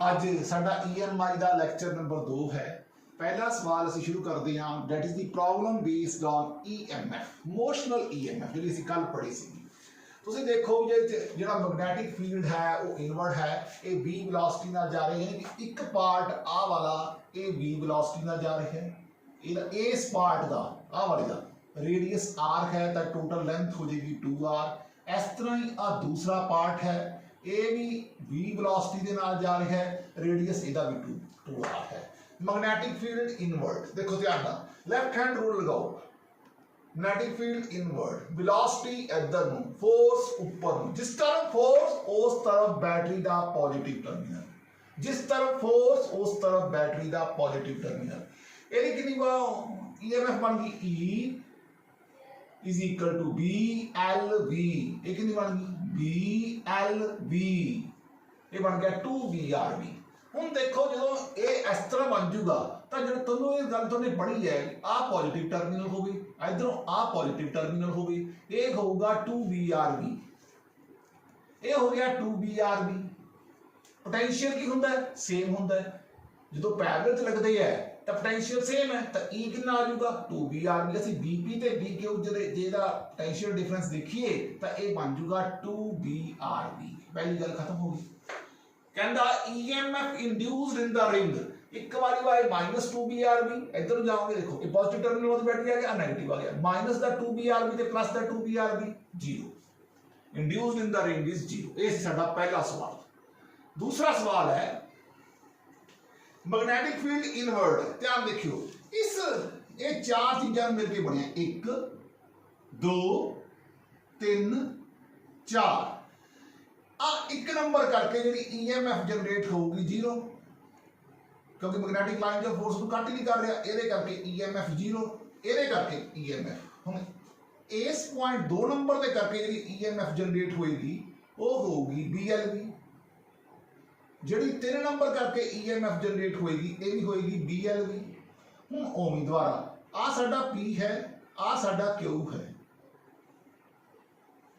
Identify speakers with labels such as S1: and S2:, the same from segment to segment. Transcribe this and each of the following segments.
S1: ਅੱਜ ਸਾਡਾ EMI ਦਾ lecture number 2 ਹੈ। पहला सवाल ਅਸੀਂ ਸ਼ੁਰੂ ਕਰਦੇ ਹਾਂ, that is the problem based on EMF, motional EMF ਜਿਹੜੀ ਅਸੀਂ ਕੱਲ ਪੜ੍ਹੀ ਸੀ। ਤੁਸੀਂ ਦੇਖੋ ਜਿਹੜਾ ਮੈਗਨੈਟਿਕ ਫੀਲਡ ਹੈ ਉਹ ਇਨਵਰਡ ਹੈ, ਇਹ v ਵੈਲੋਸਿਟੀ ਨਾਲ ਜਾ ਰਹੇ ਹੈ। ਇੱਕ ਪਾਰਟ ਆ ਵਾਲਾ ਇਹ v ਵੈਲੋਸਿਟੀ ਨਾਲ ਜਾ ਰਿਹਾ ਹੈ, ਇਹਦਾ ਇਸ ਪਾਰਟ ਦਾ ਆ ਵਾਲੇ ਦਾ ਰੇਡੀਅਸ r ਹੈ ਤਾਂ ਟੋਟਲ ਲੈਂਥ ਹੋ ਜਾਏਗੀ 2r। ਇਸ ਤਰ੍ਹਾਂ ਹੀ ਆ ਦੂਸਰਾ ਪਾर्ट है, ये भी v वेलोसिटी के नाल जा रहा है, रेडियस इहदा भी 2r है। मैग्नेटिक फील्ड इनवर्ट, देखो ध्यान नाल लैफ्ट हैंड रूल लगाओ। मैग्नेटिक फील्ड इनवर्ट, वेलोसिटी इधर नूं, फोर्स ऊपर नूं। जिस तरफ फोर्स उस तरफ बैटरी का पॉजिटिव टर्मिनल, जिस तरफ फोर्स उस तरफ बैटरी का पॉजिटिव टर्मिनल। ये कितनी EMF बन गई E is equal to BLV, ये कितनी बन गई BLV, ये बन गया 2BRV। ਹੁਣ ਦੇਖੋ ਜਦੋਂ ਇਹ ਇਸ ਤਰ੍ਹਾਂ ਬਣ ਜੂਗਾ ਤਾਂ ਜਿਹੜਾ ਤੁਹਾਨੂੰ ਇਹ ਗੱਲ ਤੁਹਾਨੇ ਪੜ੍ਹੀ ਹੈ, ਆਹ ਪੋਜ਼ਿਟਿਵ ਟਰਮੀਨਲ ਹੋਵੇ, ਇਧਰੋਂ ਆਹ ਪੋਜ਼ਿਟਿਵ ਟਰਮੀਨਲ ਹੋਵੇ, ਇਹ ਹੋਊਗਾ 2BRV, ਇਹ ਹੋ ਗਿਆ 2BRV। पोटेंशियल की ਹੁੰਦਾ ਹੈ सेम ਹੁੰਦਾ ਹੈ, ਜਦੋਂ ਪੈਰਲਲ ਚ ਲੱਗਦੇ ਹੈ ਤਾਂ पोटेंशियल सेम है तो E कितना आ जाऊगा 2BRV। ਅਸੀਂ BP ਤੇ BQ ਜਿਹਦਾ पोटेंशियल डिफरेंस देखिए ਤਾਂ ਇਹ ਬਣ ਜਾਊਗਾ 2BRV। ਪਹਿਲੀ ਗੱਲ ਖਤਮ ਹੋ ਗਈ। ਕਹਿੰਦਾ EMF induced in the ring, ਇੱਕ ਵਾਰੀ ਬਾਏ -2BRV, ਇਧਰ ਜਾਓਗੇ ਦੇਖੋ ਇਹ ਪੋਜ਼ਿਟਿਵ ਟਰਮੀਨਲ ਵਾਲੀ ਬੈਟਰੀ ਆ ਗਿਆ, ਨੈਗੇਟਿਵ ਆ ਗਿਆ, ਮਾਈਨਸ ਦਾ 2BRV ਤੇ plus the 2BRV, 0। induced in the ring is 0। ਇਹ ਸੀ ਸਾਡਾ ਪਹਿਲਾ ਸਵਾਲ। दूसरा सवाल है मैग्नेटिक फील्ड इनवर्ट। ध्यान देखियो, इस ये चार चीज़ां मिलके बने 1 2 3 4। आ एक नंबर करके जी EMF जनरेट होगी 0, क्योंकि मैग्नेटिक लाइन जो फोर्स को कट नहीं कर रहा, ये करके EMF 0, ये करके EMF। हम इस पॉइंट 2 नंबर के करके जी EMF जनरेट होएगी वो होगी BLV। ਜਿਹੜੀ 3 नंबर करके EMF जनरेट होएगी ये भी होएगी BLV। ਹੁਣ ओमी द्वारा आ साडा P है, आ साडा Q है,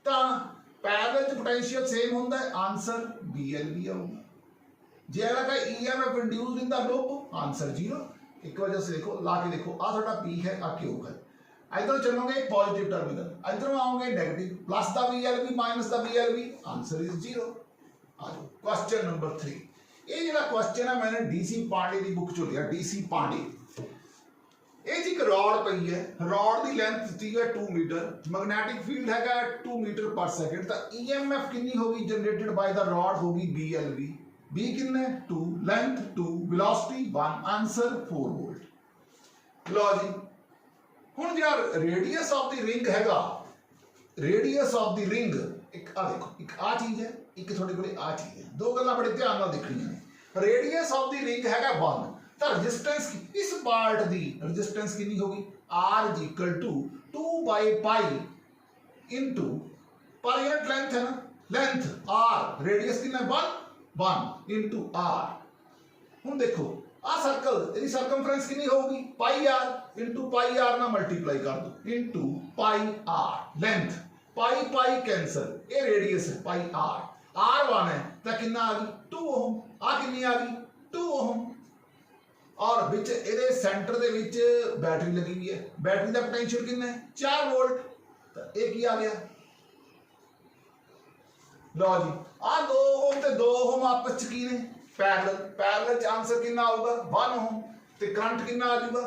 S1: ਤਾਂ ਪੈਰਲਲ ਚ पोटेंशियल सेम ਹੁੰਦਾ है, आंसर BLV आऊगा। जे लगा EMF induced in the loop, answer 0। एक वजह से देखो ला के देखो, आ साडा P है, आ Q है। इधर चलोगे पॉजिटिव टर्मिनल, इधर आओगे negative, plus the BLV minus the BLV, answer is 0। Question number 3। ये जो क्वेश्चन है मैंने DC पांडे की बुक चो लिया, DC पांडे। ये एक रॉड पई है, रॉड की लेंथ दी है 2 मीटर, मैग्नेटिक फील्ड है 2 मीटर पर सेकंड, तो EMF कितनी होगी जनरेटेड बाय द रॉड होगी BLV। B कितने 2, लेंथ 2, वेलोसिटी 1, आंसर 4 वोल्ट। लो जी हुण यार रेडियस ऑफ द रिंग हैगा, रेडियस ऑफ द रिंग एक आ देखो, एक आ चीज है, एक थोड़े कोले आ चीज है, दो गल्लां बड़े ध्यान नाल देखणियां ने। रेडियस ऑफ द रिंग हैगा 1, तो रेजिस्टेंस इस पार्ट दी रेजिस्टेंस कितनी होगी R is equal to 2/π into per unit length है ना, लेंथ R, रेडियस कितना 1 इनटू R। हुण देखो आ सर्कल इसकी सर्कमफ्रेंस कितनी होगी πr इनटू πr ना मल्टीप्लाई कर दो इनटू πr। लेंथ पाई कैंसल, ये रेडियस है πr, R1 है तो कितना आ गई 2 ओम, आ कितनी आ गई 2 ओम। और विच इहदे सेंटर दे विच बैटरी लगी हुई है, बैटरी का पोटेंशियल कितना है 4 वोल्ट, तो ये की आ गया। लो जी आ 2 ओम ते 2 ओम आपस च की ने पैरेलल, पैरेलल च आंसर कितना आऊगा 1 ओम, ते करंट कितना आ जाऊगा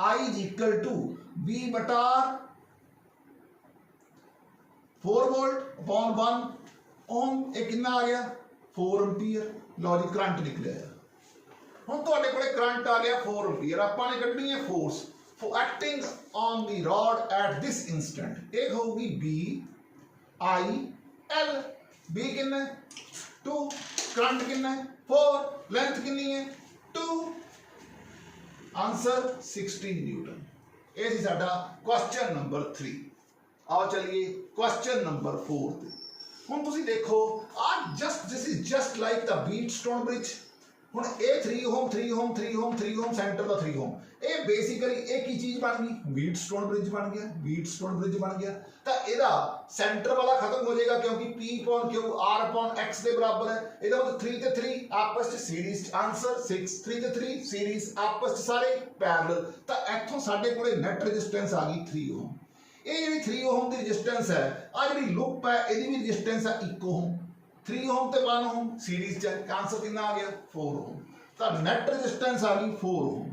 S1: I is equal to V बटा 4 वोल्ट अपॉन 1 ओम, ये कितना आ गया 4 एम्पीयर। लो जी करंट निकलिया है। हुण तुहाडे कोले करंट आ गया 4 एम्पीयर, आपां ने कढनी है force for acting on the rod at this instant. एक होगी BIL, B कितना 2, करंट कितना 4, लेंथ कितनी है 2, आंसर 16 न्यूटन। ये सी साडा क्वेश्चन नंबर 3। आओ चलिए क्वेश्चन नंबर 4 ते। हुण तुसीं देखो आ just this is just like the beat stone bridge. ਹੁਣ ਇਹ 3 ओम 3 ओम 3 ओम 3 ओम सेंटर ਦਾ 3 ओम ਇਹ ਬੇਸਿਕਲੀ ਇੱਕ ਹੀ ਚੀਜ਼ ਬਣ ਗਈ ਵੀਟਸਟੋਨ ਬ੍ਰਿਜ ਬਣ ਗਿਆ ਵੀਟਸਟੋਨ ਬ੍ਰਿਜ ਬਣ ਗਿਆ ਤਾਂ ਇਹਦਾ ਸੈਂਟਰ ਵਾਲਾ ਖਤਮ ਹੋ ਜਾਏਗਾ ਕਿਉਂਕਿ P upon Q R upon X ਦੇ ਬਰਾਬਰ ਹੈ ਇਹਦਾ ਮਤਲਬ 3 ਤੇ 3 ਆਪਸ ਵਿੱਚ ਸੀਰੀਜ਼ ਆਨਸਰ 6 3 ਤੇ 3 ਸੀਰੀਜ਼ ਆਪਸ ਵਿੱਚ ਸਾਰੇ ਪੈਰਲਲ ਤਾਂ ਇੱਥੋਂ ਸਾਡੇ ਕੋਲੇ ਨੈਟ ਰੈਜ਼ਿਸਟੈਂਸ ਆ ਗਈ 3 ओम ਇਹ ਜਿਹੜੀ 3 ओम ਦੀ ਰੈਜ਼ਿਸਟੈਂਸ ਹੈ ਆ ਜਿਹੜੀ ਲੂਪ ਹੈ ਇਹਦੀ ਵੀ ਰੈਜ਼ਿਸਟੈਂਸ ਹੈ 1 ओम 3 ओम ਤੇ 1 ओम सीरीज च आंसर कितना आ गया 4 ओम तो नेट रेजिस्टेंस आ गई 4 ओम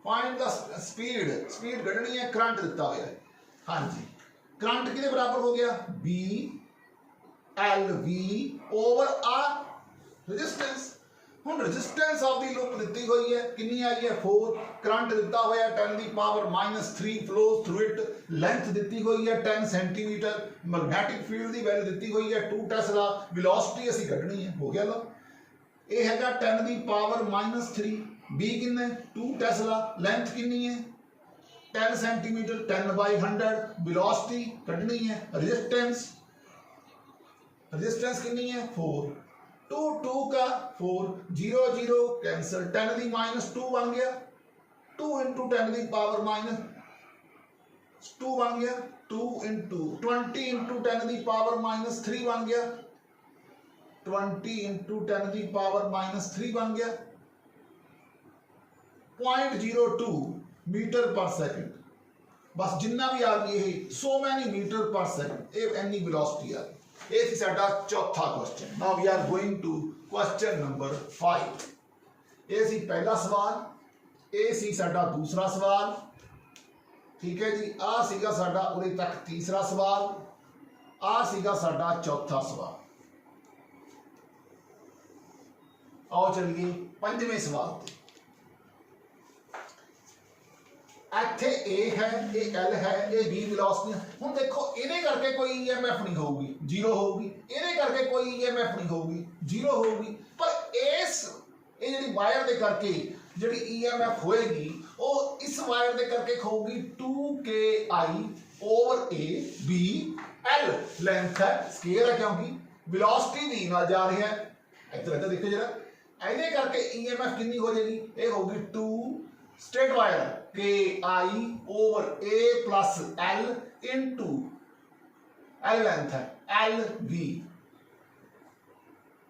S1: फाइंड द स्पीड कढनी है करंट दिता हुआ है हाँ जी करंट किसके बराबर हो गया B L V over R resistance ਹੁਣ रेजिस्टेंस ऑफ दी लूप दी हुई है कितनी आई है 4 करंट दिता हुआ है 10 दी power -3 flows through it length दी हुई है 10 सेंटीमीटर मैग्नेटिक फील्ड दी वैल्यू दी हुई है 2 टेस्ला वेलोसिटी ਅਸੀਂ ਕੱਢਣੀ ਹੈ ਹੋ ਗਿਆ लो ਇਹ ਹੈਗਾ 10 दी पावर -3 B किन्ने 2 टेस्ला लेंथ कितनी है 10 सेंटीमीटर 10/100 वेलोसिटी ਕੱਢਣੀ है रेजिस्टेंस कितनी है 4 2 2 का 4 0 0 कैंसिल 10 दी -2 बन गया 2 into 10 दी पावर -2 बन गया 2 into 20 into 10 दी पावर -3 बन गया 20 into 10 दी पावर -3 बन गया 0.02 मीटर पर सेकंड बस जिन्ना भी आ गया है so many metre per second ये एनी वेलोसिटी आ गई ये थी साडा चौथा question now we are going to question number 5 ये सी पहला सवाल ये सी साडा दूसरा सवाल ठीक है जी आ सीगा साडा उरे तक तीसरा सवाल आ सीगा साडा चौथा सवाल आओ चलिए पंजवें सवाल ते ਇੱਥੇ A है ये L है ये B वेलोसिटी ਹੁਣ देखो ਇਹਦੇ ਕਰਕੇ ਕੋਈ EMF नहीं होगी जीरो होगी ਇਹਦੇ ਕਰਕੇ ਕੋਈ EMF नहीं होगी जीरो होगी पर इस ਇਹ ਜਿਹੜੀ ਵਾਇਰ ਦੇ ਕਰਕੇ ਜਿਹੜੀ EMF ਹੋਏਗੀ ਉਹ ਇਸ ਵਾਇਰ ਦੇ ਕਰਕੇ ਹੋਊਗੀ 2KI over A B L length है स्केयर है क्योंकि वेलोसिटी V ਨਾਲ ਜਾ ਰਹੀ है ਇੱਧਰ देखो जरा ਇਹਦੇ ਕਰਕੇ EMF कितनी हो जाएगी ये होगी 2 straight wire KI over A plus L into L length है LV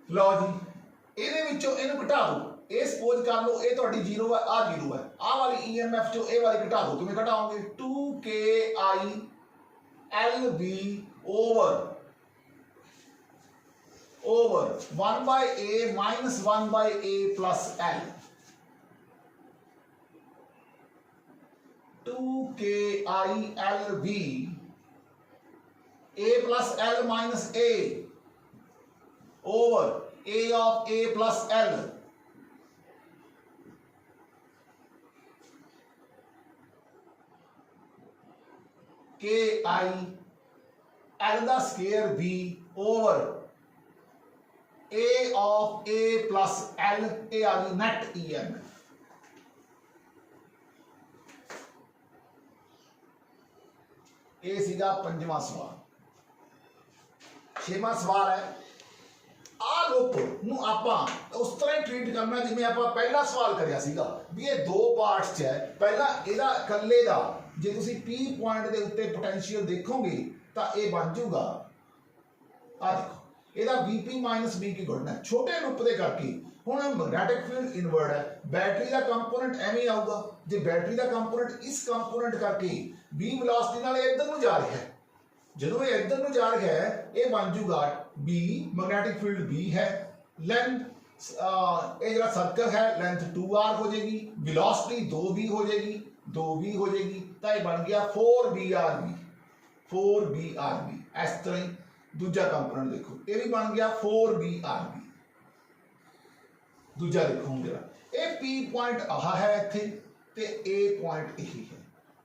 S1: लो जी ਇਹਦੇ ਵਿੱਚੋਂ ਇਹਨੂੰ ਘਟਾ ਦਿਓ ਇਹ ਸਪੋਜ਼ ਕਰ ਲਓ ਇਹ ਤੁਹਾਡੀ 0 ਹੈ ਆ 0 ਹੈ ਆ ਵਾਲੀ EMF ਚੋਂ ਇਹ ਵਾਲੀ ਘਟਾ ਦਿਓ ਕਿਵੇਂ ਘਟਾਓਗੇ 2KI LV over 1/A minus 1/A plus L 2KI LV A plus L minus A over A of A plus L KI L the square V over A of A plus L A आ गई net EMF ਇਹ ਸੀਗਾ ਪੰਜਵਾਂ ਸਵਾਲ ਛੇਵਾਂ ਸਵਾਲ ਹੈ ਆ loop ਨੂੰ ਆਪਾਂ ਉਸ ਤਰ੍ਹਾਂ ਹੀ ਟ੍ਰੀਟ ਕਰਨਾ ਜਿਵੇਂ ਆਪਾਂ ਪਹਿਲਾ ਸਵਾਲ ਕਰਿਆ ਸੀਗਾ ਵੀ ਇਹ ਦੋ ਪਾਰਟਸ 'ਚ ਹੈ ਪਹਿਲਾਂ ਇਹਦਾ ਇਕੱਲੇ ਦਾ ਜੇ ਤੁਸੀਂ P ਪੁਆਇੰਟ ਦੇ ਉੱਤੇ ਪੋਟੈਂਸ਼ੀਅਲ ਦੇਖੋਗੇ ਤਾਂ ਇਹ ਬਣ ਜਾਊਗਾ ਆ ਦੇਖੋ ਇਹਦਾ VP - B ਕੀ ਗੁਣਾ ਹੈ ਛੋਟੇ ਲੂਪ ਦੇ ਕਰਕੇ ਹੁਣ ਮੈਗਨੈਟਿਕ ਫੀਲਡ ਇਨਵਰਟ ਹੈ बैटरी का कंपोनेंट एवं आऊगा जो बैटरी का कंपोनेंट इस कंपोनेंट करके B वेलोसिटी नाल इधर नूं जा रहा है ਜਦੋਂ ਇਹ ਇੱਧਰ ਨੂੰ ਜਾ ਰਿਹਾ ਹੈ ਇਹ ਬਣ ਜੂਗਾ B मैग्नेटिक फील्ड B है लेंथ ये जरा सर्कल है लेंथ 2r हो जाएगी वेलोसिटी 2v हो जाएगी 2v हो जाएगी तो ये बन गया 4brv 4brv इस तरह ही दूजा कंपोनेंट देखो ये भी बन गया 4brv दूजा देखो जरा ये P पॉइंट आह है इत्थे ते A पॉइंट यही है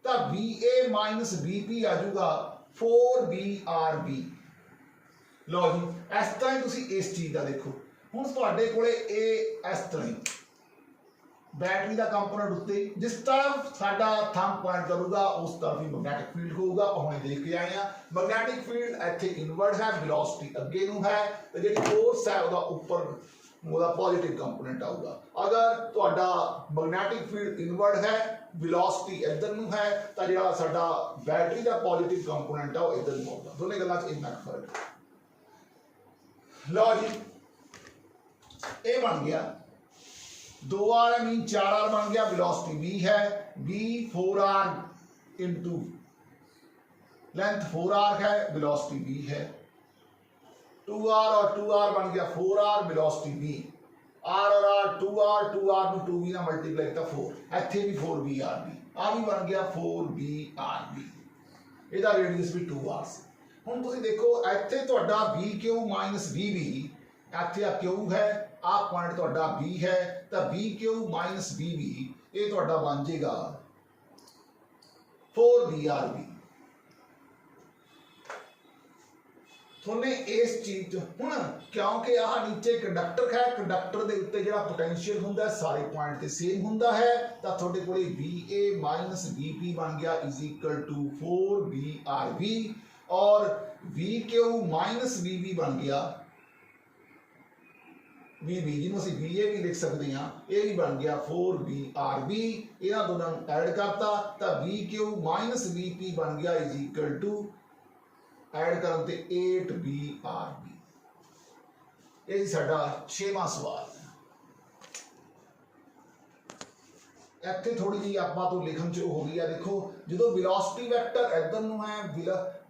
S1: तो VA माइनस VP आ जाऊगा 4brv लो जी इस तरह तुसी इस चीज का देखो हुण तुहाडे कोले A इस तरह बैटरी का कंपोनेंट उत्ते जिस तरफ साडा थंब पॉइंट करूगा उस तरफ ही मैग्नेटिक फील्ड होगा। हुणे देख के आए हैं मैग्नेटिक फील्ड इत्थे इनवर्ड है, वेलोसिटी अगे नूं है ते जिहड़ी फोर्स है उहदा उपर ਉਹਦਾ पॉजिटिव कंपोनेंट आऊगा। अगर तुहाडा मैग्नेटिक फील्ड इनवर्ड है, वेलोसिटी इधर नूं है तो जिहड़ा साडा बैटरी का पॉजिटिव कंपोनेंट है वो इधर नूं आऊगा। दोनों गल्लां च इन्ना फर्क है। लो जी ये बन गया 2r मीन 4r बन गया, वेलोसिटी v है, v 4r into length 4r है, वेलोसिटी v है, 2r और 2r बन गया 4r, वेलोसिटी v, r और r 2r ਨੂੰ 2v ਨਾਲ ਮਲਟੀਪਲਾਈ ਕੀਤਾ 4, ਇੱਥੇ ਵੀ 4vrb, ਆ ਵੀ ਬਣ ਗਿਆ 4vrb, ਇਹਦਾ ਰੇਡੀਅਸ ਵੀ 2r ਸੀ। ਹੁਣ ਤੁਸੀਂ ਦੇਖੋ ਇੱਥੇ ਤੁਹਾਡਾ vq vb, ਇੱਥੇ ਆ q ਹੈ, ਆ ਪੁਆਇੰਟ ਤੁਹਾਡਾ b ਹੈ, ਤਾਂ vq vb ਇਹ ਤੁਹਾਡਾ ਬਣ ਜਾਏਗਾ 4vrb। थोने इस चीज हूँ क्योंकि आह नीचे कंडक्टर है, कंडक्टर के उत्ते जो पोटेंशियल होंगे सारे पॉइंट से सेम होंगे है, तो थोड़े को VA माइनस VP बन गया इज इक्वल टू 4VRB और VQ माइनस VB बन गया VB जिन्हों असीं VA भी लिख सकते हैं, ये भी बन गया 4VRB। इन्होंने दोनों ऐड करता तो VQ माइनस VP बन गया इज इक्वल टू ऐड करन ते 8VRB। ये साडा 6वां सवाल है। इत्थे थोड़ी जी आपां तो लिखण च हो गई है। देखो जो वेलोसिटी वैक्टर इधर नूं है,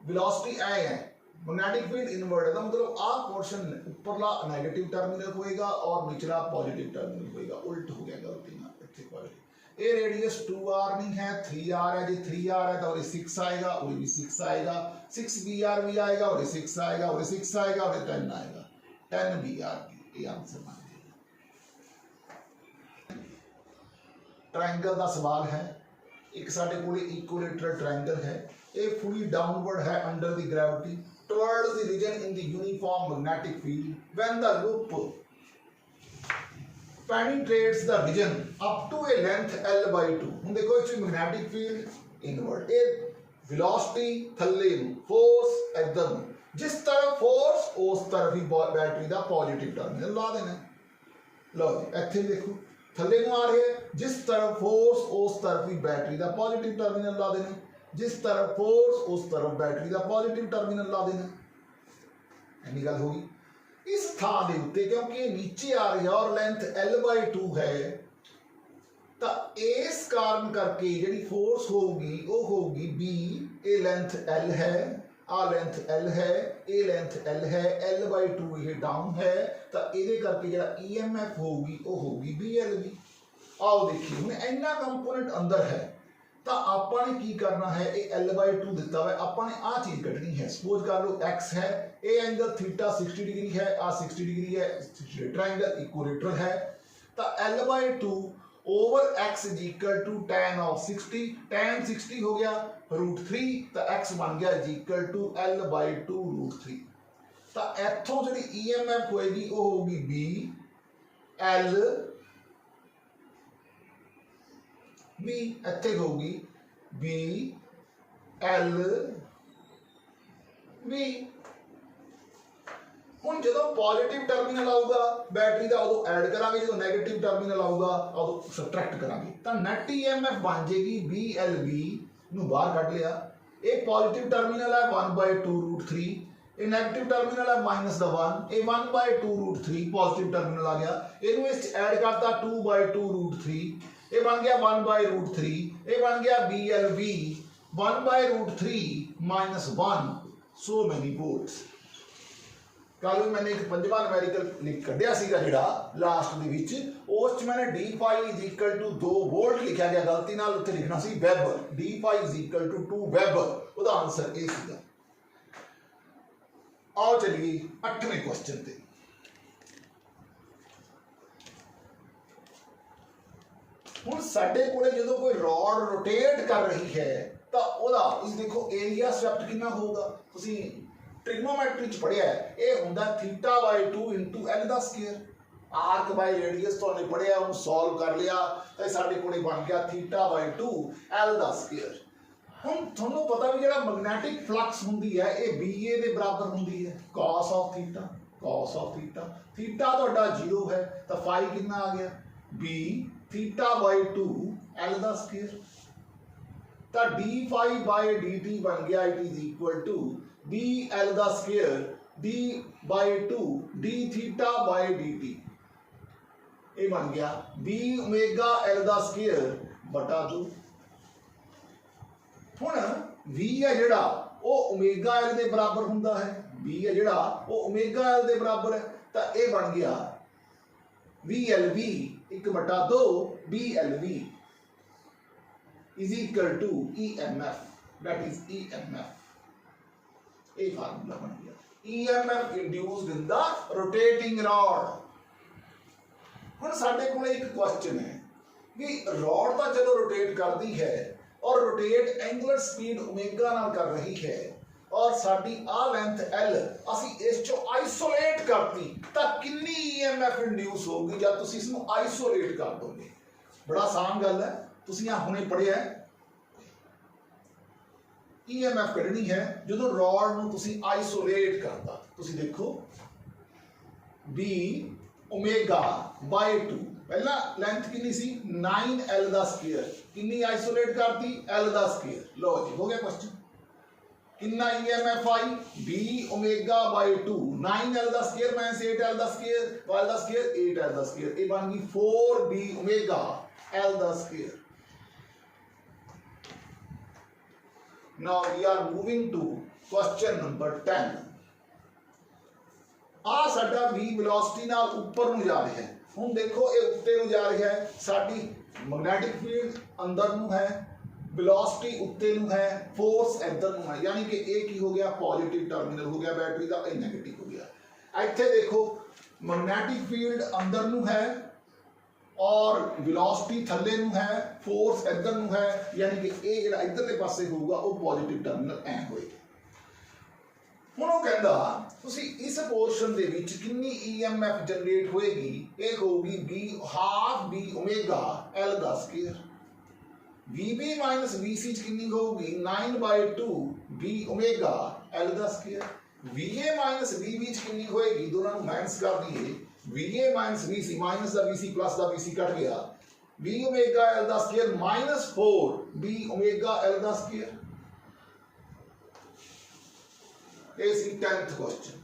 S1: वेलोसिटी ए है, मैग्नेटिक फील्ड इनवर्ड है, मतलब आ पोर्शन उपरला नेगेटिव टर्मिनल होएगा और निचला पॉजिटिव टर्मिनल होएगा, उल्ट हो गया गलती ना इत्थे पॉजिटिव। ये रेडियस 2r नहीं है, 3r है, जी 3r है तो 6 आएगा और भी 6 आएगा, 6br भी आएगा और 6 आएगा और 6 आएगा और 10 आएगा, 10br ये आंसर मान लीजिए। ट्रायंगल का सवाल है, एक साडे कोले इक्विलेटरल ट्रायंगल है, ये फुली डाउनवर्ड है under the gravity towards the region in the uniform magnetic field when the loop penetrates the region up to a length L/2। ਹੁਣ ਦੇਖੋ ਇਸ ਮੈਗਨੈਟਿਕ ਫੀਲਡ ਇਨਵਰਡ, ਇਹ ਵੈਲੋਸਿਟੀ ਥੱਲੇ ਨੂੰ, ਫੋਰਸ ਇੱਧਰ ਨੂੰ, ਜਿਸ ਤਰ੍ਹਾਂ ਫੋਰਸ ਉਸ ਤਰਫ ਹੀ ਬੈਟਰੀ ਦਾ ਪੋਜ਼ਿਟਿਵ ਟਰਮੀਨਲ ਲਾ ਦੇਣਾ। ਲਓ ਜੀ ਇੱਥੇ ਦੇਖੋ ਥੱਲੇ ਨੂੰ ਆ ਰਿਹਾ, ਜਿਸ ਤਰ੍ਹਾਂ ਫੋਰਸ ਉਸ ਤਰਫ ਹੀ ਬੈਟਰੀ ਦਾ ਪੋਜ਼ਿਟਿਵ ਟਰਮੀਨਲ ਲਾ ਦੇਣਾ, ਜਿਸ ਤਰ੍ਹਾਂ ਫੋਰਸ ਉਸ ਤਰਫ ਬੈਟਰੀ ਦਾ ਪੋਜ਼ਿਟਿਵ टर्मिनल ला देना। ਇੰਨੀ ਗੱਲ ਹੋ गई। इस स्थान के उत्ते क्योंकि नीचे आ रही है और लेंथ L/2 है, तो इस कारण करके जी फोर्स होगी वो होगी B, ये लेंथ L है, आ लेंथ L है, ये लेंथ L है, L/2 ये डाउन है, तो ये करके जो EMF होगी वो होगी BLB। आओ देखिए हुण इन्ना कंपोनेंट अंदर है, तो आपां ने की करना है, ये L/2 दिता हुआ है, आपां ने आ चीज़ कटनी है। सपोज कर लो x है, ये एंगल थीटा 60 डिग्री है, आ 60 डिग्री है, ट्रायंगल इक्विलेटरल है, तो L/2 over x is equal to tan of 60, tan 60 हो गया √3, तो x बन गया इज इक्वल टू L/2 √3। तो इत्थों जी EMF होएगी वो होगी B L B, इत्थे होगी B L B। ਹੁਣ ਜਦੋਂ ਪੋਜ਼ਿਟਿਵ ਟਰਮੀਨਲ ਆਊਗਾ बैटरी का उदों ऐड करांगे, जो नैगेटिव टर्मिनल आऊगा उदों सबट्रैक्ट करांगे, तो नैट EMF बन जाएगी BLB ਨੂੰ बाहर कट लिया। ये पॉजिटिव टर्मिनल है 1/2 √3, ये नैगेटिव टर्मिनल है -1, ये 1/2 √3 पॉजिटिव टर्मिनल आ गया, इनू इस ऐड करता 2/2 √3, ये बन गया 1/√3, ये बन गया BLB 1/√3 -1, so many volts। कल मैंने एक 5वां न्यूमेरिकल लिख कढ़िया सीगा जिहड़ा लास्ट दे विच, उस च मैंने d∅ is equal to 2 volt लिखा गया, गलती नाल उत्ते लिखना सी weber, d∅ is equal to 2 weber, उसदा आंसर ए सीगा। आओ चलिए 8वें क्वेश्चन ते। हुण साडे कोले जदों कोई रॉड रोटेट कर रही है तो ओदा इस देखो एरिया स्वेप्ट कितना होगा, तुसीं ट्रिग्नोमेट्री च पढ़िया है, ये हुंदा θ/2 × L दा स्क्वायर। आर्क बाय रेडियस तो हमने पढ़िया, हम सॉल्व कर लिया तो साडे कोले बन गया थीटा बाय 2 एल दा स्क्वायर। हुण तुहानूं पता भी जिहड़ा मैग्नेटिक फ्लक्स हुंदी है ये BA दे बराबर हुंदी है cos of theta, cos of theta. Theta तुहाडा 0 है तो फाई कितना आ गया B थीटा बाय 2 एल दा स्क्वायर। तो d फाई बाय dt बन गया it is equal to B L दा square d by 2 d theta by dt। ये बन गया B ओमेगा L दा स्क्वायर बटा 2। हुण V है जिहड़ा वो ओमेगा L दे बराबर हुंदा है, V है जिहड़ा वो ओमेगा L दे बराबर है तो ये बन गया VLV 1/2 BLV is equal to EMF, that is EMF। ये फार्मूला बन गया EMF induced in the rotating rod। हुण साडे कोल एक क्वेश्चन है कि रॉड तो चलो रोटेट करती है और रोटेट एंगुलर स्पीड ओमेगा नाल कर रही है और साडी आ लेंथ L असी इस चो आइसोलेट करती तो कितनी EMF इंड्यूस होगी जब तुसी इसनु आइसोलेट कर दोगे। बड़ा आसान गल है, तुसी आ हुणे पढ़िया है EMF कढ़नी है जो रॉड नूं तुसी आइसोलेट करता। तुसी देखो B ओमेगा बाय 2 पहला लेंथ कितनी सी 9L दा स्क्वायर, कितनी आइसोलेट करती L दा स्क्वायर। लो जी हो गया क्वेश्चन। कितना EMF I B omega by 2 9L दा स्क्वायर माइनस 8L दा स्क्वायर, L दा स्क्वायर 8L दा स्क्वायर, ये बन गई 4B ओमेगा L दा square. Now we are moving to question number 10। आ साडा V वेलोसिटी नाल ऊपर नूं जा रहा है। हुण देखो ये उत्ते नूं जा रहा है, साडी मैग्नेटिक फील्ड अंदर नूं है, वेलोसिटी उत्ते नूं है, फोर्स इधर नूं है, यानी कि ए की हो गया पॉजिटिव टर्मिनल हो गया बैटरी का, ए नेगेटिव हो गया। इत्थे देखो मैग्नेटिक फील्ड अंदर नूं है और वेलोसिटी थल्ले नूं है, फोर्स इधर नूं है, यानी कि ए जिहड़ा इधरले पासे होगा वो पॉजिटिव टर्मिनल ऐ होएगा। हुण वो कहंदा तुसी इस पोर्शन दे विच कितनी EMF जनरेट होएगी, ये होगी B half B omega L दा स्क्वायर। VB माइनस VC कितनी होगी 9/2 B ओमेगा L दा स्क्वायर। VA माइनस VB कितनी होएगी, दोनों को माइनस कर दिए, VA माइनस VC माइनस दा VC प्लस दा VC कट गया, B ओमेगा L दा square minus 4 B omega L दा स्क्वायर। ये सी 10th क्वेश्चन।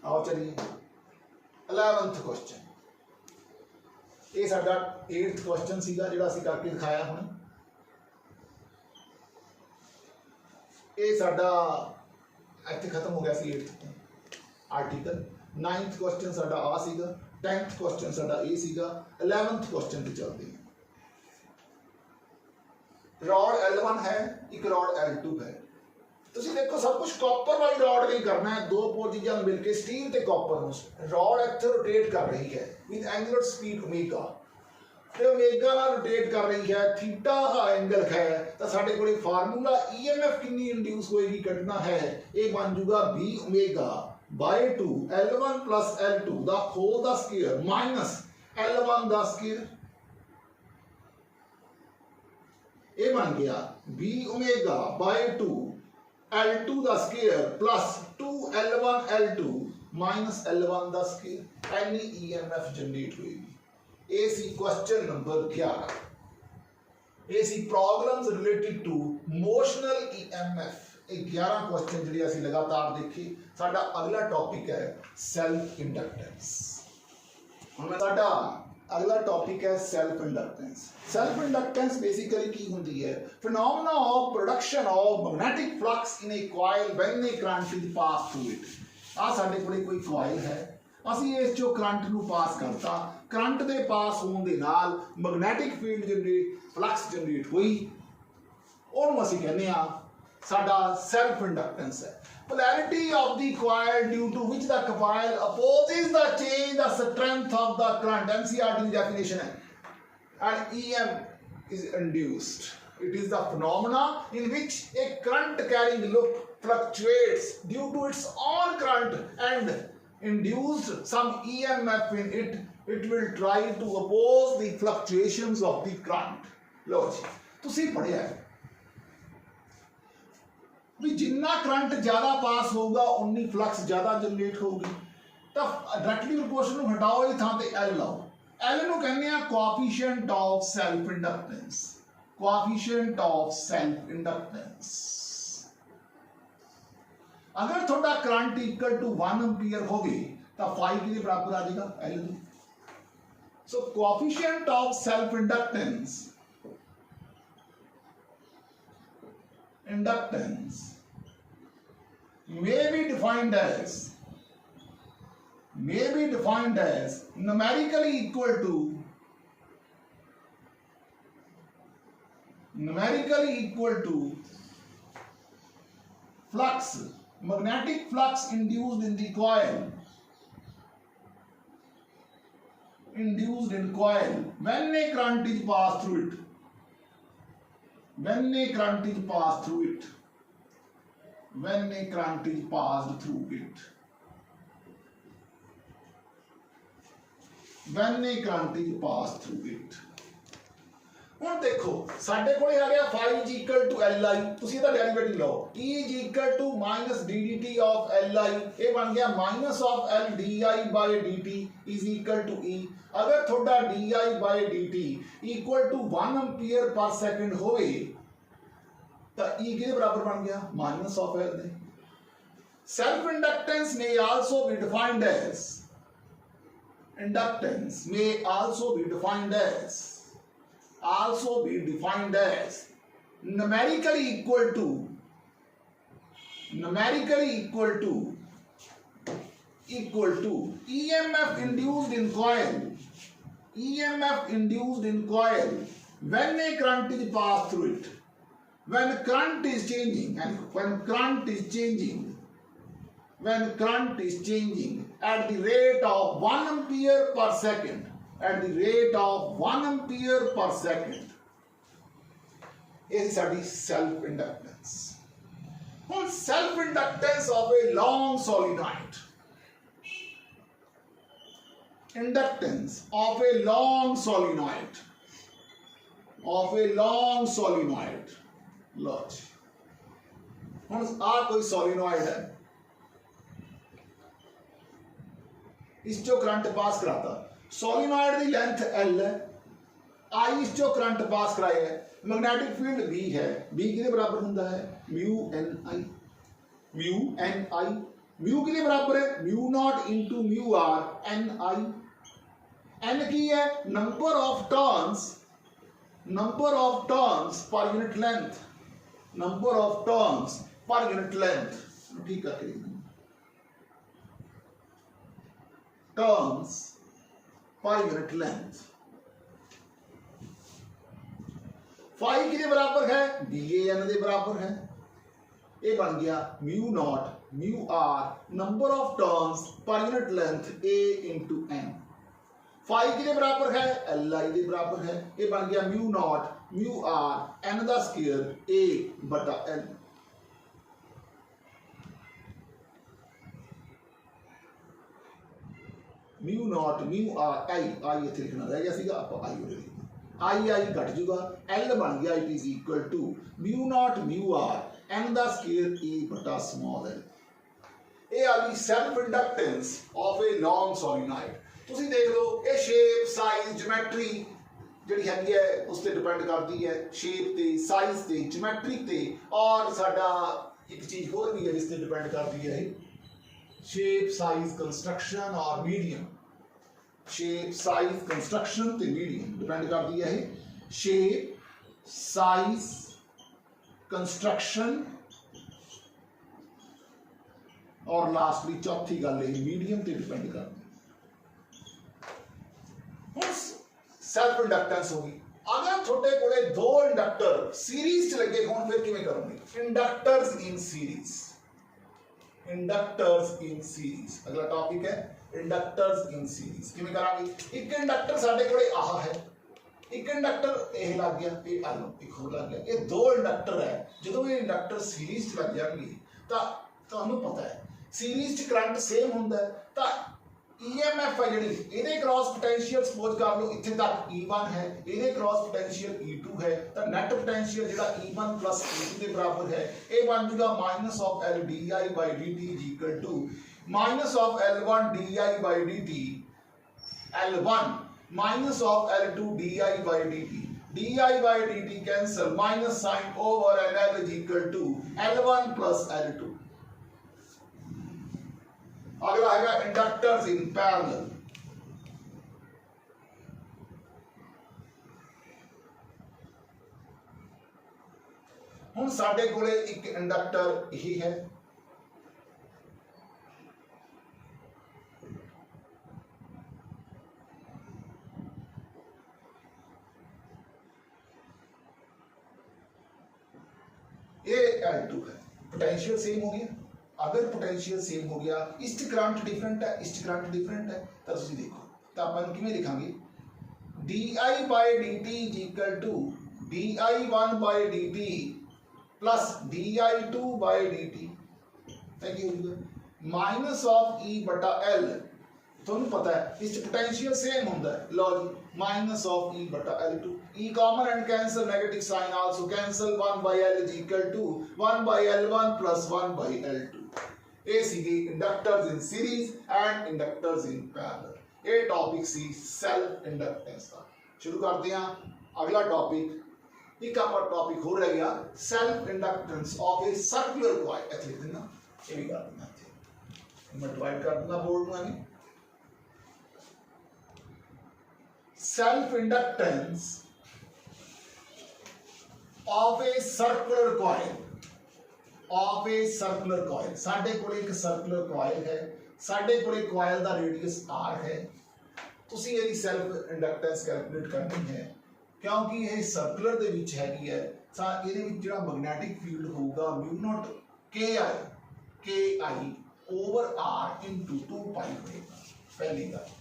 S1: आओ चलिए 11th क्वेश्चन। ये साडा 8th क्वेश्चन सीगा जिहड़ा असीं करके दिखाया हुण। ये साडा इत्थे खत्म हो गया सी 8th आर्टिकल। 9th क्वेश्चन साडा आ सीगा, 10th क्वेश्चन साडा ए सीगा, 11th क्वेश्चन ते चलदे हैं। रॉड L1 है, एक रॉड L2 है। तुसी देखो सब कुछ कॉपर वाली रॉड नहीं करना है, दो पोर चीज़ां मिलके स्टील ते कॉपर रॉड इत्थे रोटेट कर रही है विद एंगुलर स्पीड ओमेगा ते ओमेगा नाल रोटेट कर रही है, थीटा का एंगल है तो साडे कोले फार्मूला EMF कितनी इंड्यूस होएगी कढना है, ये बन जूगा B omega by 2 L1 plus L2 दा होल दा स्क्वायर माइनस L1 दा स्क्वायर। ये बन गया B ओमेगा बाय 2 L2 दा square plus 2L1 L2 minus L1 दा स्क्वायर। एनी EMF जनरेट होएगी। ए सी क्वेश्चन नंबर 11। ए सी problems related to motional EMF। ये 11 क्वेश्चन जिहड़े असीं लगातार देखे। साडा अगला टॉपिक है सेल्फ इंडक्टेंस। हुण साडा अगला टॉपिक है self inductance. Self inductance basically की होंदी है phenomena of production of magnetic flux in a coil when a current is pass through it. आ साडे कोले कोई कॉइल है, ਅਸੀਂ ਇਸ ਚੋਂ ਕਰੰਟ ਨੂੰ ਪਾਸ ਕਰਤਾ, ਕਰੰਟ ਦੇ ਪਾਸ ਹੋਣ ਦੇ ਨਾਲ magnetic field generate flux generate ਹੋਈ, ਉਹਨੂੰ ਅਸੀਂ ਕਹਿੰਦੇ ਆ ਸਾਡਾ ਸੈਲਫ ਇੰਡਕਟੈਂਸ ਹੈ। polarity of the coil due to which the coil opposes the change the strength of the current, NCERT definition है, and EM is induced. It is the phenomena in which a current carrying loop fluctuates due to its own current and induced some EMF in it, it will try to oppose the fluctuations of the current. लो जी तुसी पढ़िया है भी जिन्ना current ज्यादा पास होगा उन्नी flux ज्यादा generate होगी। तो डायरेक्टली प्रोपोर्शनल ਨੂੰ ਹਟਾਓ ਇਹ ਥਾਂ ਤੇ L ਲਾਓ। L ਨੂੰ ਕਹਿੰਦੇ ਆ coefficient of self inductance, coefficient of self inductance. अगर थोड़ा करंट इक्वल टू 1 एम्पीयर होगी तो फाई के बराबर आ जाएगा L the. So coefficient of self inductance, inductance may be defined as numerically equal to flux, magnetic flux induced in the coil, when a current is passed through it, when a current is passed through it, ਹੁਣ ਦੇਖੋ ਸਾਡੇ ਕੋਲੇ ਆ ਗਿਆ phi is equal to Li, ਤੁਸੀਂ ਇਹਦਾ derivative ਲਓ। E is equal to minus ddt of Li, ਇਹ ਬਣ ਗਿਆ minus of L di by dt is equal to E। अगर ਤੁਹਾਡਾ di by dt equal to 1 ampere per second ਹੋਵੇ ਤਾਂ E ਕਿਹਦੇ ਬਰਾਬਰ ਬਣ ਗਿਆ minus of L ਦੇ। Self inductance may also be defined as numerically equal to EMF induced in coil when a current is passed through it, when current is changing at the rate of 1 ampere per second, ਇਹ ਸਾਡੀ self inductance। ਹੁਣ self inductance of a long solenoid, लो जी ਹੁਣ ਆ ਕੋਈ solenoid है, इस जो current pass कराता, सोलिनॉइड की लेंथ L है, I इस जो करंट पास कराया है, मैग्नेटिक फील्ड V है, V किसके बराबर होता है म्यू किसके बराबर है mu nought into mu r NI। N की है number of turns per unit length, ठीक है turns per unit length. Phi किसके बराबर है DAN के बराबर है, ये बन गया mu nought mu r number of turns per unit length A into N। Phi किसके बराबर है LI के बराबर है, ये बन गया mu nought mu r N का स्क्वायर A बटा L। Mu nought mu r I इतने लिखना रह गया सीगा, आप आई हो रही आई घट जूगा, L बन गया it is equal to mu nought mu r N दा स्क्वायर A बटा स्मॉल l। ये आ गई self inductance of a long solenoid. ਤੁਸੀਂ देख लो ये शेप साइज ज्योमेट्री ਜਿਹੜੀ ਹੈਗੀ ਹੈ ਉਸ ਤੇ ਡਿਪੈਂਡ ਕਰਦੀ ਹੈ, शेप ਤੇ साइज ਤੇ ज्योमेट्री ਤੇ, और ਸਾਡਾ ਇੱਕ ਚੀਜ਼ ਹੋਰ ਵੀ ਹੈ ਜਿਸ ਤੇ ਡਿਪੈਂਡ ਕਰਦੀ ਹੈ शेप साइज कंस्ट्रक्शन और मीडियम। शेप साइज कंस्ट्रक्शन ते मीडियम डिपेंड करती है शेप साइज कंस्ट्रक्शन और लास्टली चौथी गल मीडियम ते डिपेंड करती है। सेल्फ इंडक्टेंस होगी। अगर थोड़े कोले दो इंडक्टर सीरीज च लगे हों फिर किवें करोगे? इंडक्टर्स इन सीरीज, अगला टॉपिक है इंडक्टर्स इन सीरीज। किवें करांगे? एक इंडक्टर साडे कोले आह है, एक इंडक्टर यह लग गया, ये आलो एक होर लग गया, ये दो इंडक्टर है। जो ये इंडक्टर सीरीज च लग जाएंगे तो तुहानूं पता है सीरीज च करंट सेम हुंदा है तां EMF है जिहड़ी इहदे क्रॉस पोटेंशियल सपोज कर लो इत्थे तक E1 है, इहदे क्रॉस पोटेंशियल E2 है, तां नेट पोटेंशियल जिहड़ा E1 प्लस E2 के बराबर है ये बन जाएगा minus of L di by dt is equal to minus of L1 di by dt L1 minus of L2 di by dt. di by dt cancel minus sign over and L is equal to L1 plus L2. अगला आएगा inductors in parallel. हुण साडे कोले एक inductor यही है ये L2 है, पोटेंशियल सेम हो गया। अगर पोटेंशियल सेम हो गया ईस्ट करंट डिफरेंट है, ईस्ट करंट डिफरेंट है तो तुसीं देखो तो अपन किवें लिखांगे di by dt is equal to di1 by dt plus di2 by dt है कि माइनस ऑफ E बटा L ਤੁਹਾਨੂੰ ਪਤਾ ਹੈ ਇਸ पोटेंशियल सेम ਹੁੰਦਾ ਹੈ लो जी माइनस ऑफ E बटा L2 E common and cancel negative sign also cancel 1 by L is equal to 1 by L1 plus 1 by L2 ਇਹ ਸੀਗੇ ਇੰਡਕਟਰਸ ਇਨ ਸੀਰੀਜ਼ ਐਂਡ ਇੰਡਕਟਰਸ ਇਨ ਪੈਰਲਲ। ਇਹ ਟੌਪਿਕ ਸੀ ਸੈਲਫ ਇੰਡਕਟੈਂਸ ਦਾ। ਸ਼ੁਰੂ ਕਰਦੇ ਹਾਂ ਅਗਲਾ ਟੌਪਿਕ। ਇੱਕ ਆਪਣਾ ਟੌਪਿਕ ਹੋ ਰਹਿ ਗਿਆ self inductance of a circular coil. ਇੱਥੇ ਲਿਖ ਦੇਣਾ ਇਹ ਵੀ ਕਰ ਦੇਣਾ ਇੱਥੇ ਮੈਂ ਡਿਵਾਈਡ ਕਰ ਦੂੰਗਾ ਬੋਰਡ ਨੂੰ ਐਵੇਂ। Self inductance of A circular coil, of A circular coil. साडे कोले एक सर्कुलर कॉइल है, साडे कोले कॉइल दा रेडियस r है। तुसी इहदी सेल्फ इंडक्टेंस कैलकुलेट करनी है क्योंकि यह सर्कुलर दे विच हैगी है। इहदे विच जिहड़ा मैग्नेटिक फील्ड होगा mu naught ki over r into 2 पाई होएगा। पहली गल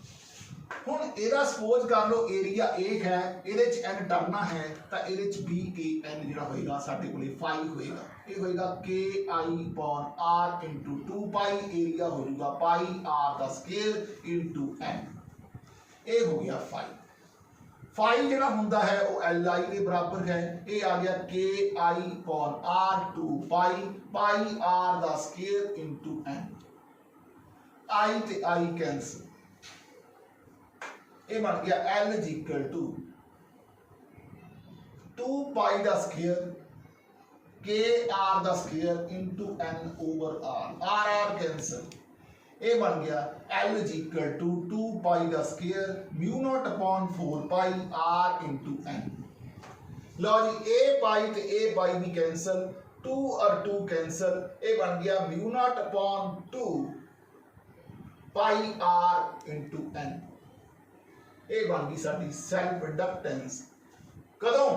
S1: ਹੁਣ ਇਹਦਾ ਸਪੋਜ਼ ਕਰ ਲਓ ਏਰੀਆ 1 ਹੈ, ਇਹਦੇ ਚ n ਟਰਨਾ ਹੈ ਤਾਂ ਇਹਦੇ ਚ BAN ਜਿਹੜਾ ਹੋਏਗਾ ਸਾਡੇ ਕੋਲੇ 5 ਹੋਏਗਾ। ਇਹ ਹੋਏਗਾ KI/r into 2 ਪਾਈ ਏਰੀਆ ਹੋ ਜਾਊਗਾ ਪਾਈ r ਦਾ ਸਕੁਅਰ into n। ਇਹ ਹੋ ਗਿਆ 5 ਜਿਹੜਾ ਹੁੰਦਾ ਹੈ ਉਹ LI ਦੇ ਬਰਾਬਰ ਹੈ। ਇਹ ਆ ਗਿਆ KI/r 2 ਪਾਈ ਪਾਈ r ਦਾ ਸਕੁਅਰ into n। I ਤੇ I कैंसिल ये बन गया L is equal to 2 pi दा स्क्वायर के r दा square into n over r cancel. ये बन गया L is equal to 2 pi दा square mu nought upon 4 pi r into n। लो जी a पाई ते a पाई भी कैंसिल 2 और 2 कैंसिल। ये बन गया म्यू नॉट अपॉन 2 पाई r into n। ਇਹ ਬਣ ਗਈ ਸਾਡੀ ਸੈਲਫ ਇੰਡਕਟੈਂਸ ਕਦੋਂ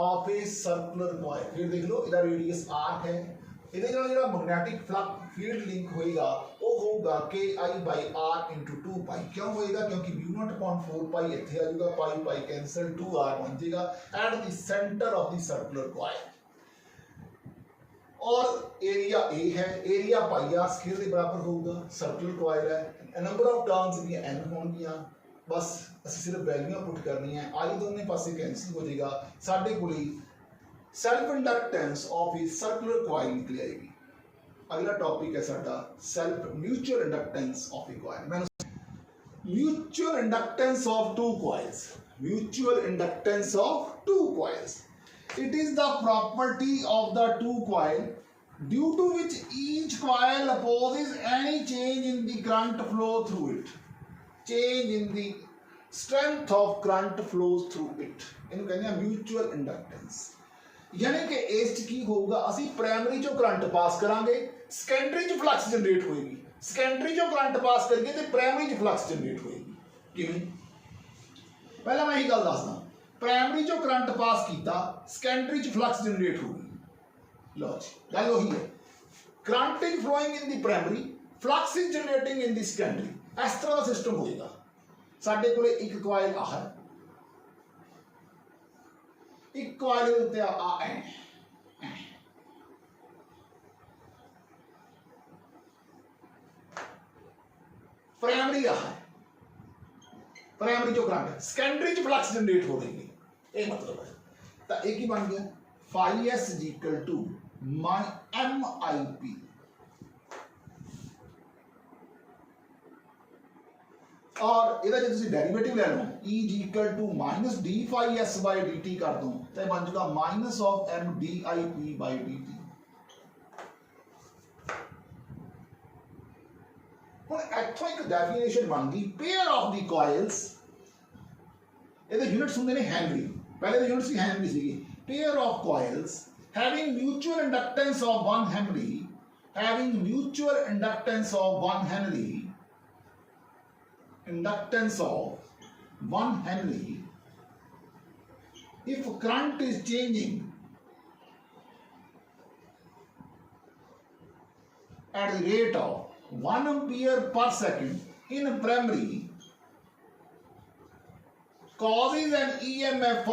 S1: ਆਫ ਏ ਸਰਕੂਲਰ ਕॉइल। ਫਿਰ ਦੇਖ ਲਓ ਇਹਦਾ ਰੇਡੀਅਸ r ਹੈ, ਇਹਦੇ ਨਾਲ ਜਿਹੜਾ ਮੈਗਨੈਟਿਕ ਫਲਕਸ ਫੀਲਡ ਲਿੰਕ ਹੋਏਗਾ ਉਹ ਹੋਊਗਾ KI/r into 2 ਪਾਈ। ਕਿਉਂ ਹੋਏਗਾ ਕਿਉਂਕਿ μ0/4 ਪਾਈ ਇੱਥੇ ਆ ਜਾਊਗਾ ਪਾਈ ਪਾਈ ਕੈਂਸਲ 2r ਬਣ ਜਾਏਗਾ at the centre of the circular coil. और एरिया A है, एरिया पाई r स्क्वायर के बराबर होगा। सर्कुलर कॉइल है, नंबर ऑफ टर्न्स भी n होंगियां, बस ਅਸੀਂ सिर्फ वैल्यूआं पुट करनी है। आई दोनों पासे कैंसिल हो जाएगा। साडे कोले self inductance of A circular coil निकल आएगी। अगला टॉपिक है साडा self mutual inductance of A coil. Mutual inductance of two coils, mutual inductance of two coils. It is the property of the two coil due to which each coil opposes any change in the current flow through it. Change in the strength of current flows through it. इन्हें कहते हैं mutual inductance. यानी कि इस की होगा ਅਸੀਂ primary चो करंट पास करांगे, सेकेंडरी च फ्लक्स जनरेट होएगी। सेकेंडरी चो करंट पास करिए तो प्राइमरी च फ्लक्स जनरेट होएगी। किवें? पहला मैं यही गल दसदा, प्राइमरी चो करंट पास किया, सेकेंडरी च फ्लक्स जनरेट होगी। लो जी गल वही है, current is flowing in the primary, flux is generating in the secondary. इस तरह का सिस्टम होएगा। साडे कोले एक कॉइल आ है, एक कॉइल दे उत्ते आ प्राइमरी आ है, प्राइमरी जो करंट सेकेंडरी च फ्लक्स जनरेट हो रही है, ये मतलब है। तो एक ही बन गया phi S is equal to my M I P, और ਇਹਦਾ ਜੇ ਤੁਸੀਂ ਡੈਰੀਵੇਟਿਵ ਲੈ ਲਓ E is equal to minus d phi s by dt ਕਰ ਦੋ ਤਾਂ ਇਹ ਬਣ ਜਾਊਗਾ minus of m dip by dt। ਹੁਣ ਇੱਥੋਂ ਇੱਕ ਡੈਫੀਨੇਸ਼ਨ ਬਣ ਗਈ ਪੇਅਰ ਆਫ ਦੀ ਕੋਇਲਸ, ਇਹਦੇ ਯੂਨਿਟਸ ਹੁੰਦੇ ਨੇ ਹੈਨਰੀ, ਪਹਿਲੇ ਦੇ ਯੂਨਿਟਸ ਵੀ ਹੈਨਰੀ ਸੀਗੇ। Pair of coils having mutual inductance of 1 Henry, having mutual inductance of 1 Henry, inductance of 1 Henry, if current is changing at the rate of 1 ampere per second in primary, causes an EMF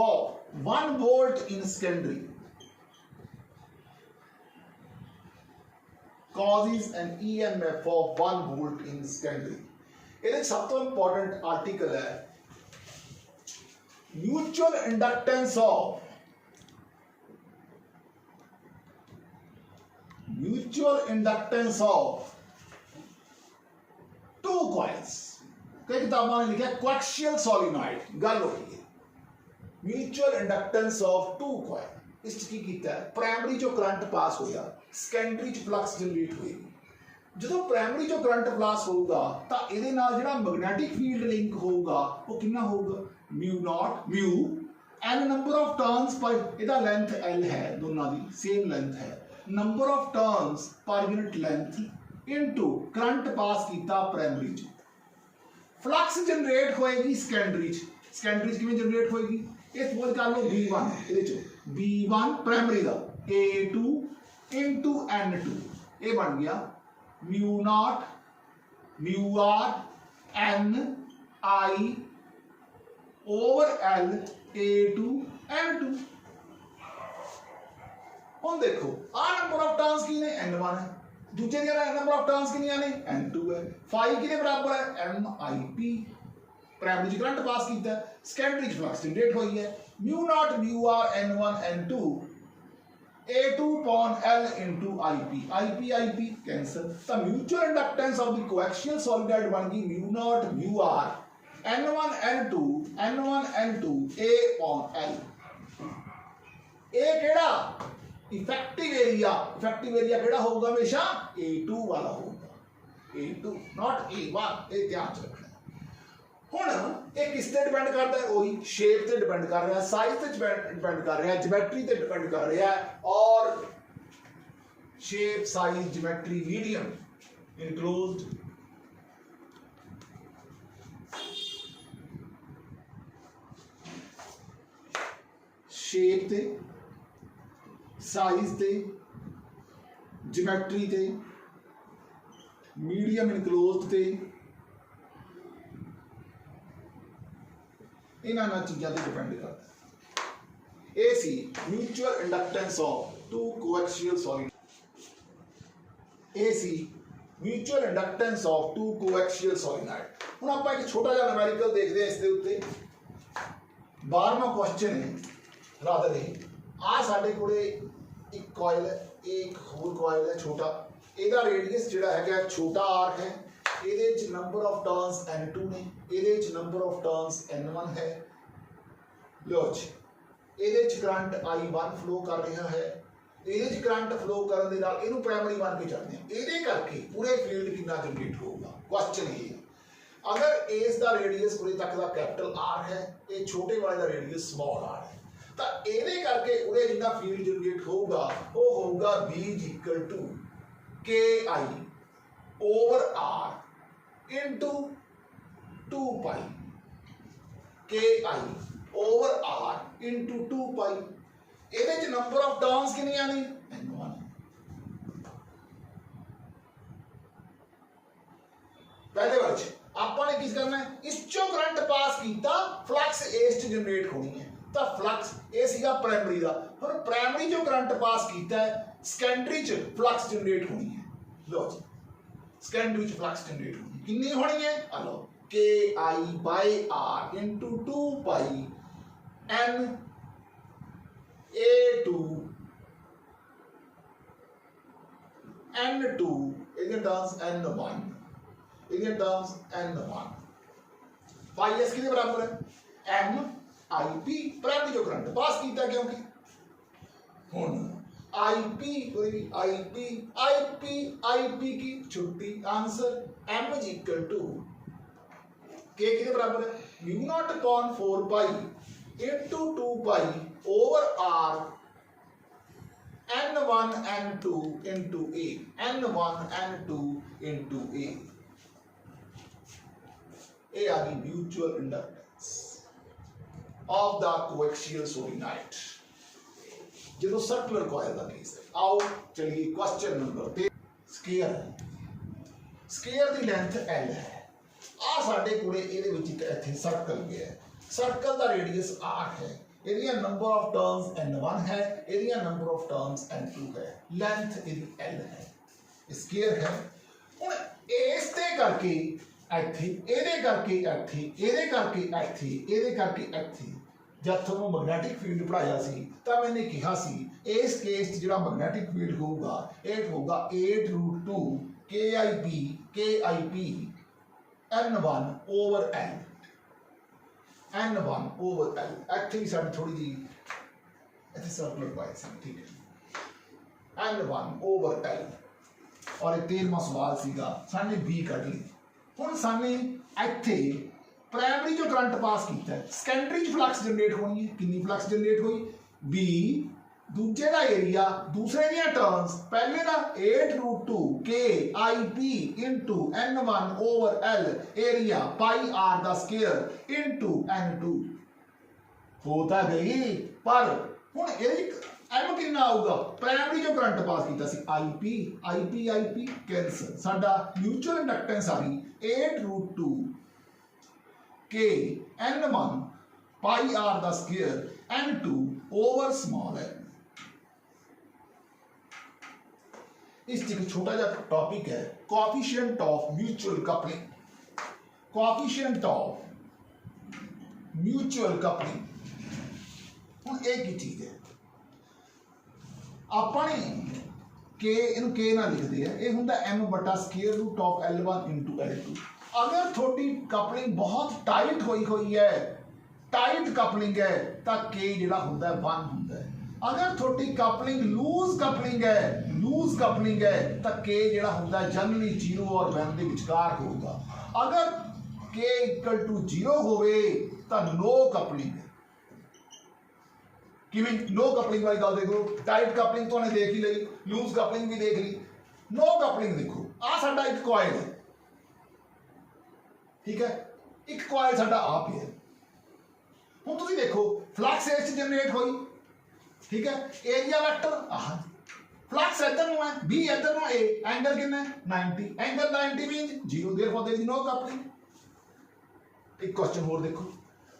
S1: of 1 volt in secondary, causes an EMF of 1 volt in secondary। ਇਹਦੇ ਸਭ ਤੋਂ important article ਹੈ mutual inductance of two coils। कई किताबों ने लिखा है coaxial solenoid, गल हो गई है mutual inductance of two coil। इस की कीता है प्राइमरी जो करंट पास होया सेकेंडरी च फ्लक्स जनरेट होएगी। जो प्राइमरी जो करंट पास होगा तो ਇਹਦੇ ਨਾਲ ਜਿਹੜਾ मैग्नेटिक फील्ड लिंक होगा वो कितना होगा mu nought mu n number of turns पर, ਇਹਦਾ लेंथ l है, दोनों दी सेम लेंथ है, number of turns per unit length into current pass कीता प्राइमरी च, फ्लक्स जनरेट होएगी सेकेंडरी च। सेकेंडरी च किवें जनरेट होएगी, ये सपोज कर लो V1, ਇਹਦੇ ਚ V1 प्राइमरी दा A2 into N2, ये बन गया mu nought mu r N I over L A2 N2। ਹੁਣ ਦੇਖो आ नंबर ऑफ टर्न्स की ने N1 है, दूसरे दी नंबर ऑफ टर्न्स कितनी ने N2 है, फाई किने बराबर है MIP, प्राइमरी करंट पास कीता है, सेकेंडरी फ्लक्स जनरेट हुई है mu nought mu r N1 N2 A2 upon L into IP cancel। The mutual inductance of the coaxial solenoid बन गई mu nought mu r N1 N2 A upon L। A केड़ा effective area केड़ा होगा हमेशा A2 वाला होगा, A2 not A1, ये ध्यान रखना। ਹੁਣ ਇਹ ਕਿਸ ਤੇ ਡਿਪੈਂਡ ਕਰਦਾ ਹੈ, ਉਹੀ ਸ਼ੇਪ ਤੇ ਡਿਪੈਂਡ ਕਰ ਰਿਹਾ, ਸਾਈਜ਼ ਤੇ ਡਿਪੈਂਡ ਕਰ ਰਿਹਾ, ਜਿਓਮੈਟਰੀ ਤੇ ਡਿਪੈਂਡ ਕਰ ਰਿਹਾ, ਔਰ shape size geometry medium enclosed shape ते साइज ते जियोमेट्री ते मीडियम इनक्लोज्ड ते इन्होंने चीज़ों पर डिपेंड करता है। ए सी mutual inductance of two coaxial solenoid, ए सी mutual inductance of two coaxial solenoid. हुण आपां एक छोटा जिहा न्यूमेरिकल देखते हैं इस दे उत्ते 12वां क्वेश्चन है रादर है आ साडे कोले एक कॉइल है, एक होर कॉइल है छोटा, इहदा रेडियस जिहड़ा है छोटा आर्क है, ਇਹਦੇ ਚ नंबर ऑफ टर्न्स N2 ने, ਇਹਦੇ ਚ नंबर ऑफ टर्न्स N1 है। लो जी ਇਹਦੇ ਚ करंट I1 फ्लो कर रहा है, ਇਹਦੇ ਚ करंट फ्लो ਕਰਨ ਦੇ ਨਾਲ ਇਹਨੂੰ प्राइमरी मान के चलते हैं, ਇਹਦੇ करके पूरे फील्ड कितना जनरेट होगा। क्वेश्चन ये अगर इस दा रेडियस पूरे तक का कैपिटल R है, ये छोटे वाले का रेडियस स्मॉल r है, तो ਇਹਦੇ करके पूरे जितना फील्ड जनरेट होगा वो होगा B = KI over R into 2 pi, KI over R into 2 pi। ਇਹਦੇ ਚ नंबर ऑफ टर्न्स कितनियां ने N1। पहले वाले च ਆਪਾਂ ਨੇ ਕੀ करना है, इस चो करंट पास कीता फ्लक्स इस च जनरेट होनी है, तो फ्लक्स ये सीगा प्राइमरी दा, हुण प्राइमरी जो करंट पास कीता है सेकेंडरी च फ्लक्स जनरेट होनी है। लो जी ਸਕੈਂਡਰੀ ਵਿੱਚ ਫਲਕਸ ਜਨਰੇਟ ਹੋਣੀ ਕਿੰਨੀ ਹੋਣੀ ਹੈ ਆ ਲਓ KI/R into 2 pi N A2 N2 ਇਹਦੀਆਂ ਟਰਮਸ N1 ਇਹਦੀਆਂ ਟਰਮਸ N1 ਪਾਈ S ਕਿਹਦੇ ਬਰਾਬਰ ਹੈ M IP ਪ੍ਰਾਇਮਰੀ ਜੋ ਕਰੰਟ ਪਾਸ ਕੀਤਾ ਕਿਉਂਕਿ ਹੁਣ IP की छुट्टी answer M is equal to K कितने बराबर है mu nought upon 4 pi into 2 pi over R N1 N2 into A N1 N2 into A A आ गई mutual inductance of the coaxial solenoid जो सर्कुलर कॉइल का case है आओ चलिए question number 3 square square की लेंथ L है आ साडे कोले ਇਹਦੇ ਵਿੱਚ ਇੱਕ ਇੱਥੇ ਸਰਕਲ ਗਿਆ ਹੈ ਸਰਕਲ ਦਾ ਰੇਡੀਅਸ R ਹੈ ਇਹਦੀਆਂ ਨੰਬਰ ਆਫ ਟਰਨਸ N1 ਹੈ ਇਹਦੀਆਂ ਨੰਬਰ ਆਫ ਟਰਨਸ N2 ਹੈ ਲੈਂਥ ਇਹਦੀ L ਹੈ स्केयर है ਹੁਣ ਇਸ ਤੇ ਕਰਕੇ ਇੱਥੇ ਇਹਦੇ ਕਰਕੇ ਇੱਥੇ ਇਹਦੇ ਕਰਕੇ ਇੱਥੇ ਇਹਦੇ ਕਰਕੇ ਇੱਥੇ जब थोड़ा मैग्नेटिक फील्ड पढ़ाया सी तब मैंने कहा सी इस केस जो मैग्नेटिक फील्ड होगा ये होगा 8√2 KIP N1 over L N1 over L actually sari थोड़ी जी ऐसे सर्कुलर पाए सी ठीक है N1 over L और एक 13वां सवाल सीगा साने B कट ली हुण साने इत्थे प्राइमरी जो करंट पास किया है सेकेंडरी फ्लक्स जनरेट होनी है कितनी फ्लक्स जनरेट हुई बी दूजे का एरिया दूसरे दियां टर्म्स पहले का 8√2 KIP into N1 over L area pi R दा स्क्वायर into N2 होता गई पर हुण M कितना आऊगा प्राइमरी जो करंट पास किया सी IP कैंसल साडा म्यूचुअल इंडक्टेंस आ गई 8√2 K N1 pi R the square N2 over small n इस एक छोटा सा टॉपिक है coefficient of mutual coupling coefficient of mutual coupling हुण एक ही चीज है अपने K इनू K ना लिखते हैं ये हुंदा M बटा square root of L1 into L2 अगर थोड़ी कपलिंग बहुत टाइट हुई है टाइट कपलिंग है तो K जिहड़ा हुंदा है 1 हुंदा है अगर थोड़ी कपलिंग है तो K जिहड़ा हुंदा है जनरली 0 और 1 के विचकार होगा अगर K इक्वल टू 0 होवे तो नो कपलिंग किवें नो कपलिंग वाली गल देखो टाइट कपलिंग तो हमने देख ही ली लूज कपलिंग भी देख ली नो कपलिंग देखो आ साडा एक कॉइल है ठीक है एक कॉइल साडा आप ही है हुण तुसीं देखो फ्लक्स इस जनरेट हुई ठीक है एरिया वेक्टर आह फ्लक्स इधर नु है बी इधर नु ए एंगल कितना 90 angle 90 means 0 therefore there is no coupling एक क्वेश्चन और देखो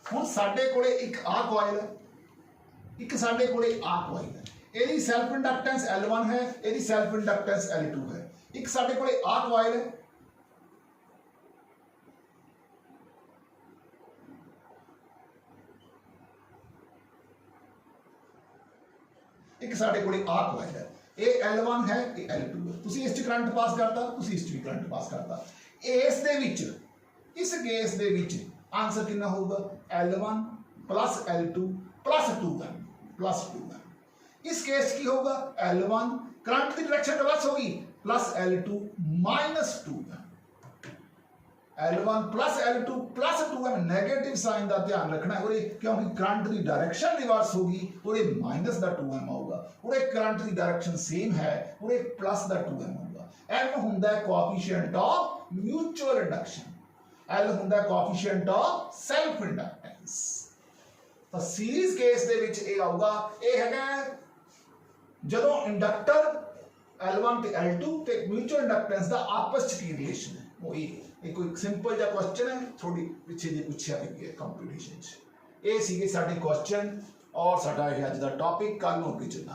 S1: हुण साडे कोले एक आ कॉइल है एक साडे कोले आ कॉइल है एदी सेल्फ इंडक्टेंस L1 है एदी सेल्फ इंडक्टेंस L2 है एक साडे कोले आ कॉइल है एक साडे कोले आ कॉइल है ये L1 है ये L2 है तुसी इस च करंट पास करता तुसी इस च भी करंट पास करता इस दे विच इस केस दे विच आंसर कितना होगा L1 plus L2 plus 2n plus 2n इस केस की होगा L1 करंट की डायरेक्शन रिवर्स होगी plus L2 minus 2n L1 plus L2 plus 2n negative sign का ध्यान रखना है क्योंकि करंट की डायरेक्शन रिवर्स होगी और माइनस का 2m आऊगा और करंट की डायरेक्शन सेम है और प्लस का 2m होगा M हुंदा है coefficient of mutual induction L हुंदा है कोएफिशिएंट ऑफ सेल्फ इंडक्टेंस तो सीरीज केस दे विच ये आऊगा ये हैगा जदों इंडक्टर L1 ते L2 ते म्यूचुअल इंडक्टेंस दा आपस की रिलेशन है वो ये कोई सिंपल जा क्वेश्चन है थोड़ी पिछे जे पूछा गया है कंपटीशन च ये सीगे साडे क्वेश्चन और साडा अज दा टॉपिक कल नूं अगे चलना।